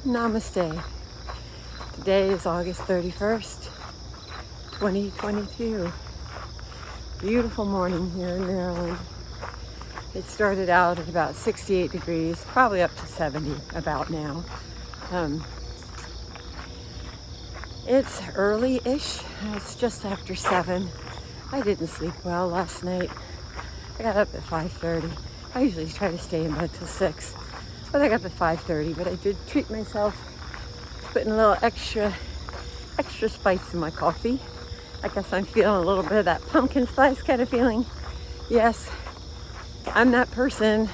Namaste. Today is August 31st, 2022. Beautiful morning here in Maryland. It started out at about 68 degrees, probably up to 70 about now. It's early-ish. It's just after 7. I didn't sleep well last night. I got up at 5:30. I usually try to stay in bed till 6, but I got up at 5:30. But I did treat myself, putting a little extra spice in my coffee. I guess I'm feeling a little bit of that pumpkin spice kind of feeling. Yes, I'm that person.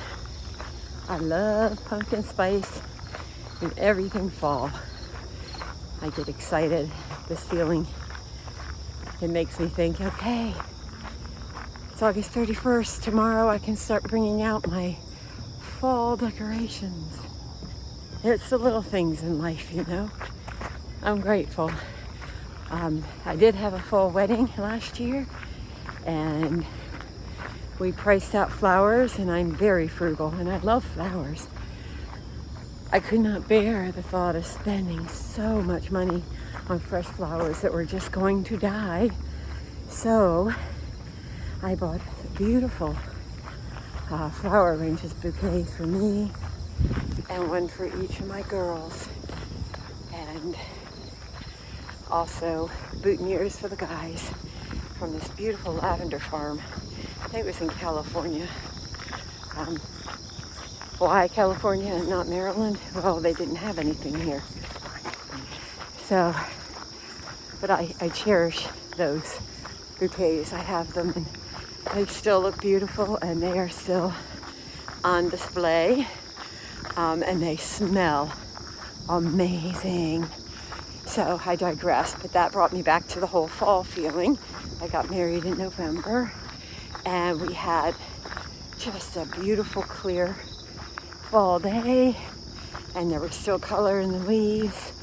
I love pumpkin spice and everything fall. I get excited. This feeling, it makes me think, okay, it's August 31st. Tomorrow I can start bringing out my fall decorations. It's the little things in life, you know. I'm grateful. I did have a fall wedding last year, and we priced out flowers, and I'm very frugal, and I love flowers. I could not bear the thought of spending so much money on fresh flowers that were just going to die. So I bought beautiful flower arrangements, bouquets for me and one for each of my girls, and also boutonnieres for the guys from this beautiful lavender farm. I think it was in California. Why California and not Maryland? Well, they didn't have anything here. So, but I cherish those bouquets. I have them, and they still look beautiful, and they are still on display, and they smell amazing. So I digress, but that brought me back to the whole fall feeling. I got married in November, and we had just a beautiful, clear fall day, and there was still color in the leaves.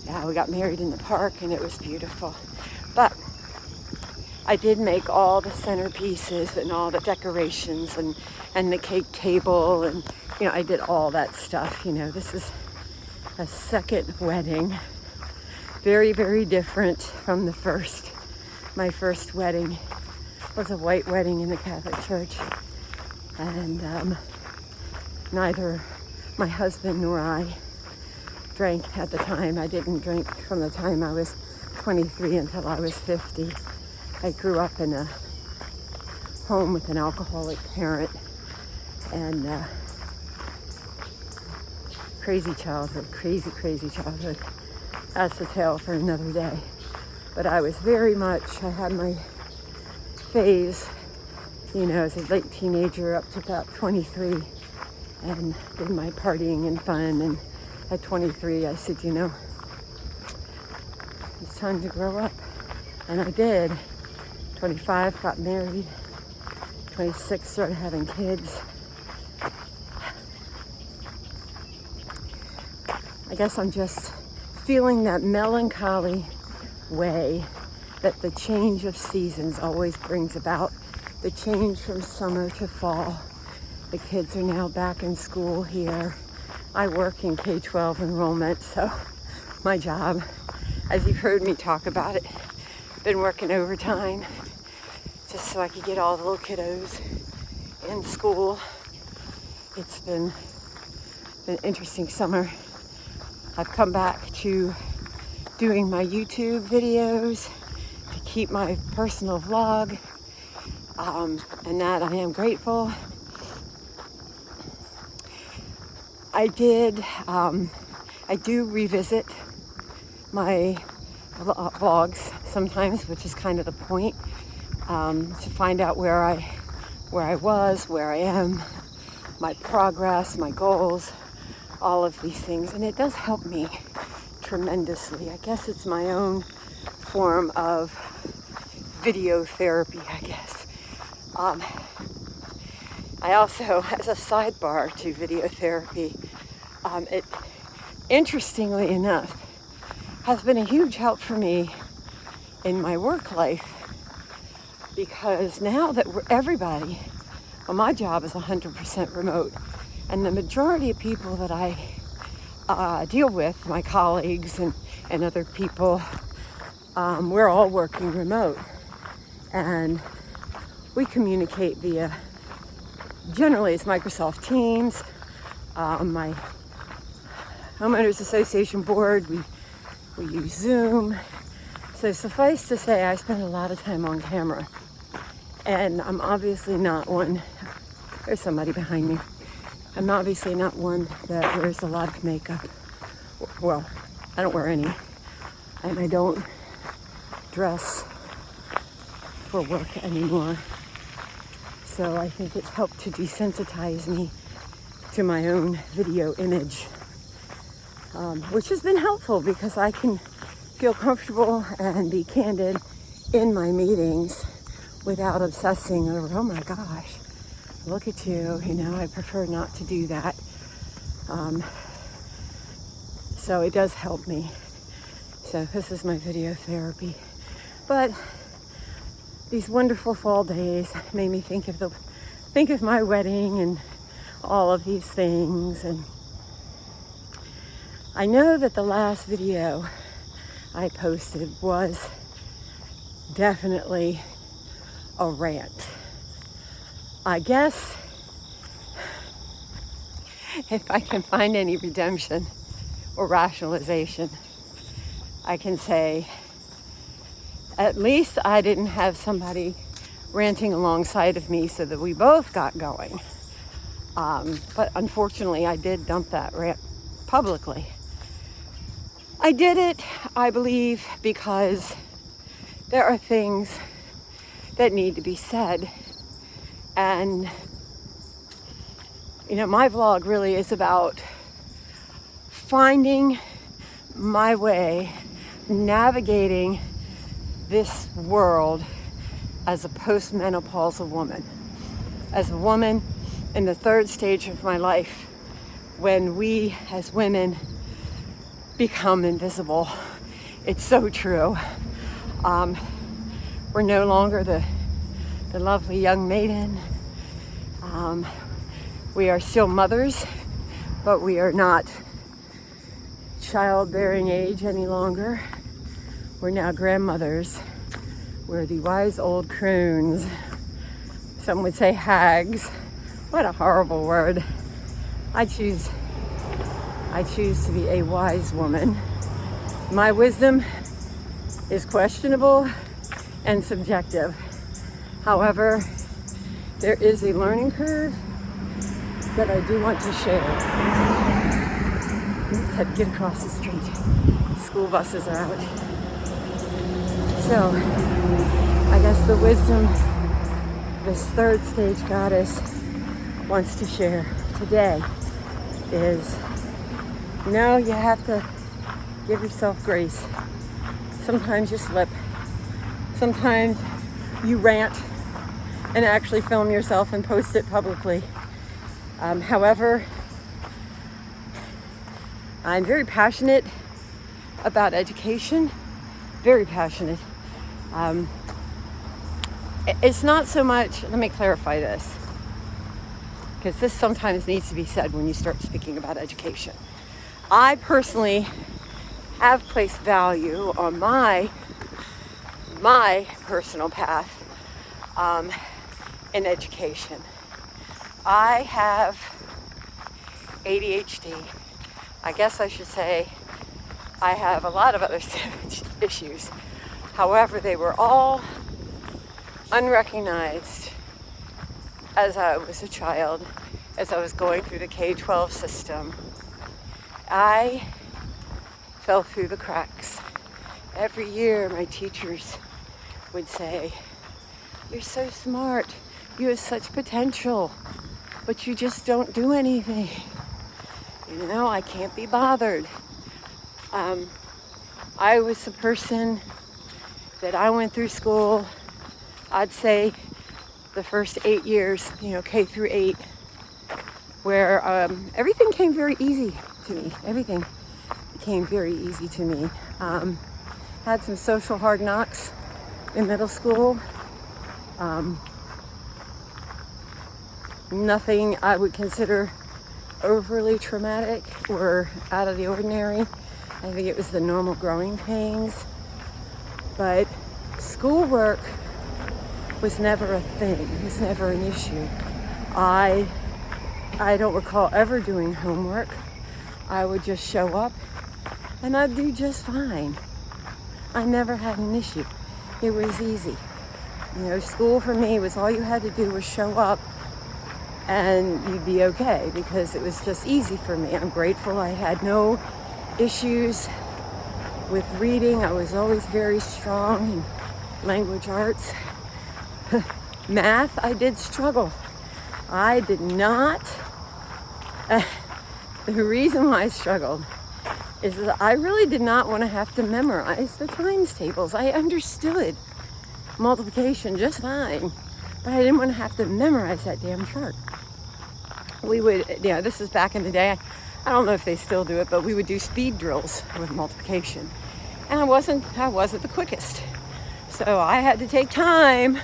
Yeah, we got married in the park, and it was beautiful. But I did make all the centerpieces and all the decorations and the cake table, and you know, I did all that stuff. You know, this is a second wedding. Very, very different from the first. My first wedding was a white wedding in the Catholic Church, and neither my husband nor I drank at the time. I didn't drink from the time I was 23 until I was 50. I grew up in a home with an alcoholic parent, and crazy childhood. That's a tale for another day. But I was very much, I had my phase, you know, as a late teenager up to about 23, and did my partying and fun. And at 23, I said, you know, it's time to grow up. And I did. 25, got married. 26, started having kids. I guess I'm just feeling that melancholy way that the change of seasons always brings about. The change from summer to fall. The kids are now back in school here. I work in K-12 enrollment, so my job, as you've heard me talk about it, been working overtime just so I could get all the little kiddos in school. It's been an interesting summer. I've come back to doing my YouTube videos to keep my personal vlog, and that I am grateful. I do revisit my vlogs sometimes, which is kind of the point, to find out where I was, where I am, my progress, my goals, all of these things, and it does help me tremendously. I guess it's my own form of video therapy, I guess. I also, as a sidebar to video therapy, it, interestingly enough, has been a huge help for me in my work life, because now that everybody, well, my job is 100% remote, and the majority of people that I deal with, my colleagues and other people, we're all working remote. And we communicate via, generally it's Microsoft Teams, my homeowners association board, we use Zoom. So suffice to say, I spend a lot of time on camera. And I'm obviously not one, there's somebody behind me. I'm obviously not one that wears a lot of makeup. Well, I don't wear any. And I don't dress for work anymore. So I think it's helped to desensitize me to my own video image, which has been helpful because I can feel comfortable and be candid in my meetings without obsessing over, oh my gosh, look at you, I prefer not to do that. So it does help me. So this is my video therapy. But these wonderful fall days made me think of my wedding and all of these things. And I know that the last video I posted was definitely a rant. I guess if I can find any redemption or rationalization, I can say at least I didn't have somebody ranting alongside of me so that we both got going. But unfortunately, I did dump that rant publicly. I did it, I believe, because there are things that need to be said. And, my vlog really is about finding my way, navigating this world as a post-menopausal woman, as a woman in the third stage of my life, when we as women become invisible. It's so true. We're no longer the lovely young maiden. We are still mothers, but we are not childbearing age any longer. We're now grandmothers. We're the wise old croons. Some would say hags. What a horrible word. I choose to be a wise woman. My wisdom is questionable and subjective. However, there is a learning curve that I do want to share. I just had to get across the street. School buses are out. So, I guess the wisdom this third stage goddess wants to share today is, you have to give yourself grace. Sometimes you slip. Sometimes you rant and actually film yourself and post it publicly. However, I'm very passionate about education, very passionate. It's not so much, let me clarify this, because this sometimes needs to be said when you start speaking about education. I personally have placed value on my personal path in education. I have ADHD. I guess I should say I have a lot of other issues. However, they were all unrecognized as I was a child, as I was going through the K-12 system. I fell through the cracks. Every year my teachers would say, "You're so smart, you have such potential, but you just don't do anything. I can't be bothered." I was the person that I went through school, I'd say the first 8 years, K through 8, where everything came very easy to me. Everything became very easy to me. Had some social hard knocks in middle school. Nothing I would consider overly traumatic or out of the ordinary. I think it was the normal growing pains. But schoolwork was never a thing. It was never an issue. I don't recall ever doing homework. I would just show up and I'd do just fine. I never had an issue. It was easy. You know, school for me was all you had to do was show up and you'd be okay because it was just easy for me. I'm grateful I had no issues with reading. I was always very strong in language arts. Math, I did struggle. I did not. The reason why I struggled is that I really did not want to have to memorize the times tables. I understood multiplication just fine, but I didn't want to have to memorize that damn chart. We would, this is back in the day. I don't know if they still do it, but we would do speed drills with multiplication. And I wasn't the quickest. So I had to take time.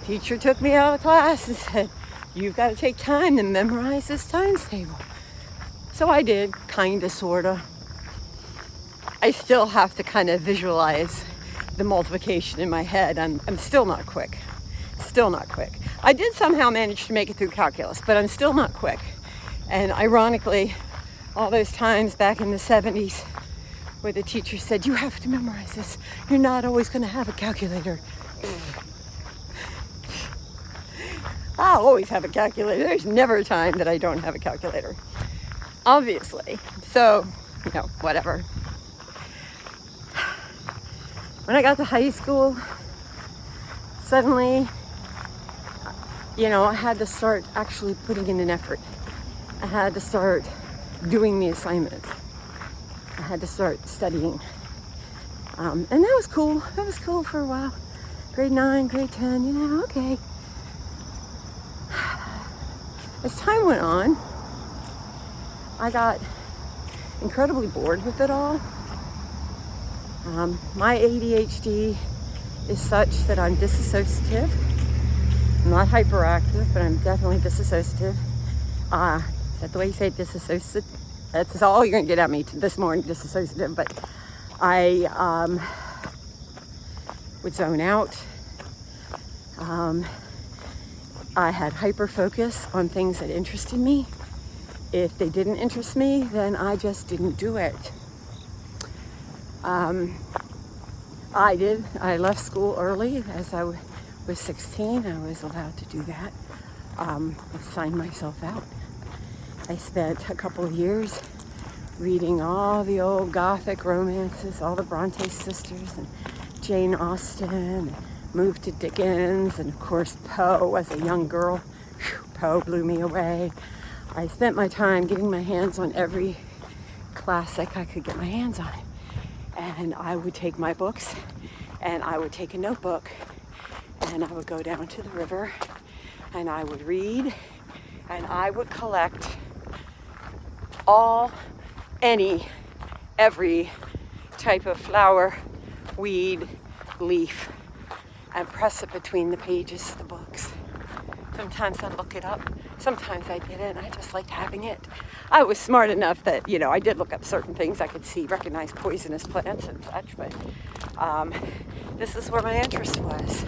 Teacher took me out of class and said, you've got to take time to memorize this times table. So I did, kinda, sorta. I still have to kind of visualize the multiplication in my head. I'm still not quick. Still not quick. I did somehow manage to make it through calculus, but I'm still not quick. And ironically, all those times back in the 70s where the teacher said, you have to memorize this. You're not always going to have a calculator. I'll always have a calculator. There's never a time that I don't have a calculator. Obviously. So, whatever. When I got to high school, suddenly, I had to start actually putting in an effort. I had to start doing the assignments. I had to start studying. And that was cool. That was cool for a while. Grade 9, grade 10, okay. As time went on, I got incredibly bored with it all. My ADHD is such that I'm disassociative. I'm not hyperactive, but I'm definitely disassociative. Is that the way you say disassociative? That's all you're going to get at me this morning, disassociative. But I would zone out. I had hyper focus on things that interested me. If they didn't interest me, then I just didn't do it. I left school early. As I was 16, I was allowed to do that. I signed myself out. I spent a couple of years reading all the old Gothic romances, all the Bronte sisters and Jane Austen, and moved to Dickens, and of course Poe as a young girl. Poe blew me away. I spent my time getting my hands on every classic I could get my hands on. And I would take my books and I would take a notebook and I would go down to the river and I would read and I would collect every type of flower, weed, leaf, and press it between the pages of the books. Sometimes I'd look it up. Sometimes I didn't. I just liked having it. I was smart enough that, I did look up certain things. I could recognize poisonous plants and such, but this is where my interest was.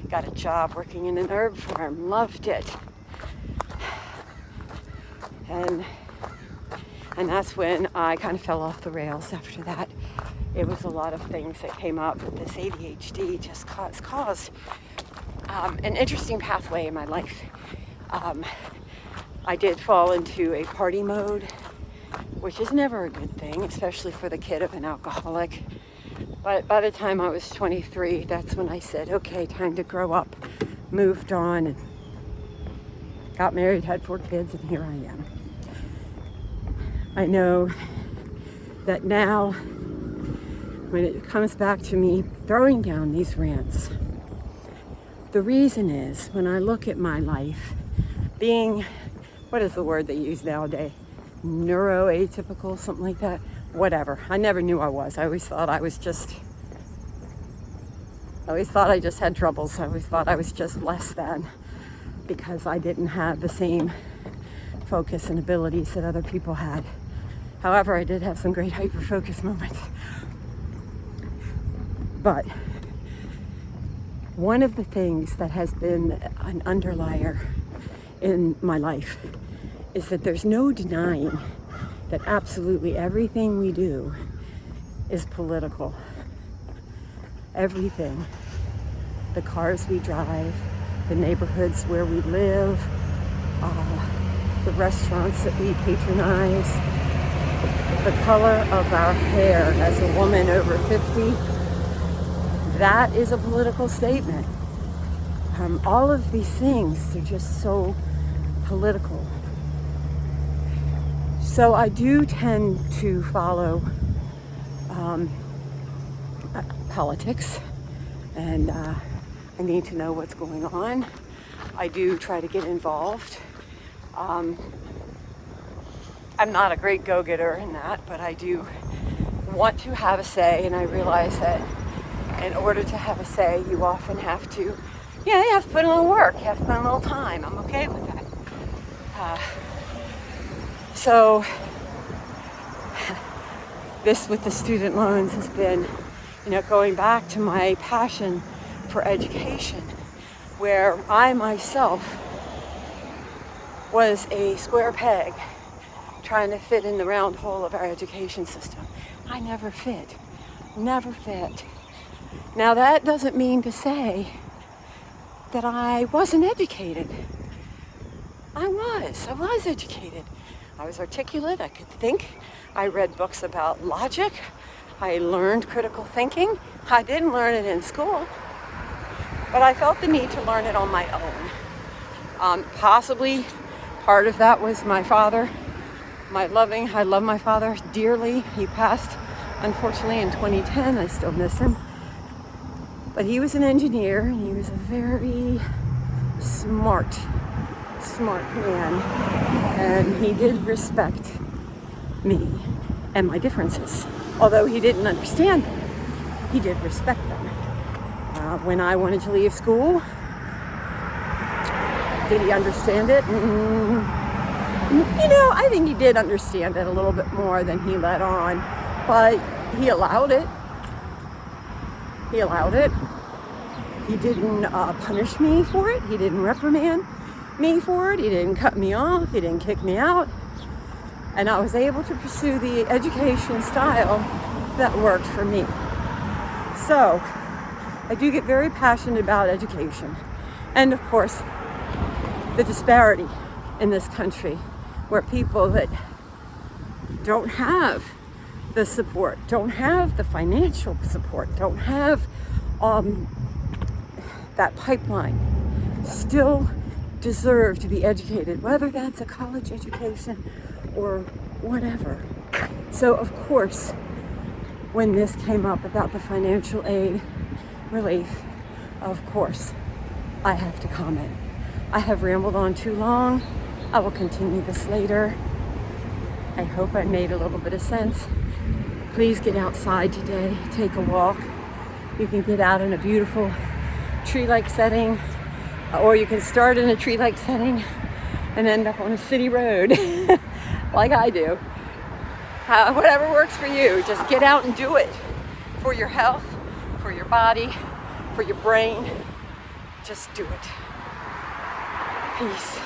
Got a job working in an herb farm. Loved it. And that's when I kind of fell off the rails after that. It was a lot of things that came up. This ADHD just caused an interesting pathway in my life. I did fall into a party mode, which is never a good thing, especially for the kid of an alcoholic. But by the time I was 23, that's when I said, okay, time to grow up, moved on, and got married, had 4 kids, and here I am. I know that now, when it comes back to me throwing down these rants, the reason is when I look at my life being, what is the word they use nowadays? Neuroatypical, something like that. Whatever. I never knew I was. I always thought I just had troubles. I always thought I was just less than because I didn't have the same focus and abilities that other people had. However, I did have some great hyper-focus moments. But one of the things that has been an underlier in my life is that there's no denying that absolutely everything we do is political. Everything. The cars we drive, the neighborhoods where we live, the restaurants that we patronize, the color of our hair as a woman over 50, that is a political statement. All of these things are just so political. So I do tend to follow politics, and I need to know what's going on. I do try to get involved. I'm not a great go-getter in that, but I do want to have a say, and I realize that in order to have a say, you often have to, you have to put in a little work, you have to put in a little time. I'm okay with that. So this with the student loans has been, going back to my passion for education, where I myself was a square peg trying to fit in the round hole of our education system. I never fit. Now that doesn't mean to say that I wasn't educated. I was educated. I was articulate, I could think. I read books about logic. I learned critical thinking. I didn't learn it in school, but I felt the need to learn it on my own. Possibly part of that was my father. I love my father dearly. He passed, unfortunately, in 2010. I still miss him. But he was an engineer, and he was a very smart man. And he did respect me and my differences. Although he didn't understand them, he did respect them. When I wanted to leave school, did he understand it? I think he did understand it a little bit more than he let on, but he allowed it. He didn't punish me for it. He didn't reprimand me for it. He didn't cut me off. He didn't kick me out. And I was able to pursue the education style that worked for me. So I do get very passionate about education. And of course, the disparity in this country, where people that don't have the support, don't have the financial support, don't have that pipeline, still deserve to be educated, whether that's a college education or whatever. So of course, when this came up about the financial aid relief, of course, I have to comment. I have rambled on too long. I will continue this later. I hope I made a little bit of sense. Please get outside today, take a walk. You can get out in a beautiful tree-like setting, or you can start in a tree-like setting and end up on a city road like I do. Whatever works for you, just get out and do it for your health, for your body, for your brain. Just do it. Peace.